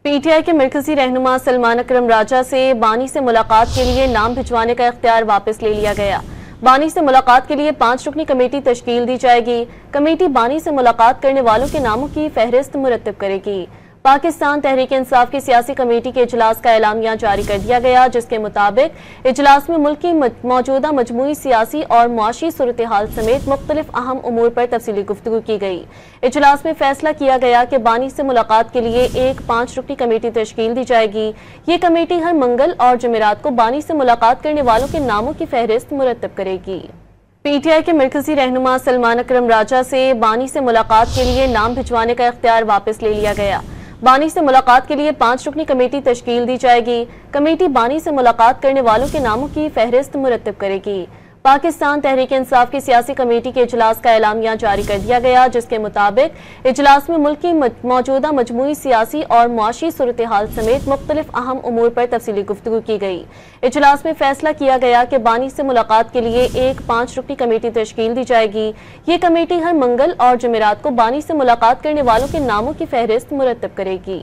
P T I کے مرکزی رہنما سلمان اکرم راجہ سے بانی سے ملاقات کے لیے نام بھجوانے کا اختیار واپس لے لیا گیا۔ بانی سے ملاقات کے لیے 5 رکنی کمیٹی تشکیل دی جائے گی۔ کمیٹی بانی سے ملاقات کرنے والوں کے ناموں کی فہرست مرتب کرے گی۔ پاکستان تحریک انصاف کی سیاسی کمیٹی کے اجلاس کا اعلامیہ جاری کر دیا گیا، جس کے مطابق اجلاس میں ملک کی موجودہ مجموعی سیاسی اور معاشی صورتحال سمیت مختلف اہم امور پر تفصیلی گفتگو کی گئی۔ اجلاس میں فیصلہ کیا گیا کہ بانی سے ملاقات کے لیے ایک 5 رکنی کمیٹی تشکیل دی جائے گی۔ یہ کمیٹی ہر منگل اور جمعرات کو بانی سے ملاقات کرنے والوں کے ناموں کی فہرست مرتب کرے گی۔ پی ٹی آئی کے مرکزی رہنما سلمان اکرم راجہ سے بانی سے ملاقات کے لیے نام بھجوانے کا اختیار واپس لے لیا گیا۔ بانی سے ملاقات کے لیے 5 رکنی کمیٹی تشکیل دی جائے گی۔ کمیٹی بانی سے ملاقات کرنے والوں کے ناموں کی فہرست مرتب کرے گی۔ پاکستان تحریک انصاف کی سیاسی کمیٹی کے اجلاس کا اعلامیہ جاری کر دیا گیا، جس کے مطابق اجلاس میں ملک کی موجودہ مجموعی سیاسی اور معاشی صورتحال سمیت مختلف اہم امور پر تفصیلی گفتگو کی گئی۔ اجلاس میں فیصلہ کیا گیا کہ بانی سے ملاقات کے لیے ایک 5 رکنی کمیٹی تشکیل دی جائے گی۔ یہ کمیٹی ہر منگل اور جمعرات کو بانی سے ملاقات کرنے والوں کے ناموں کی فہرست مرتب کرے گی۔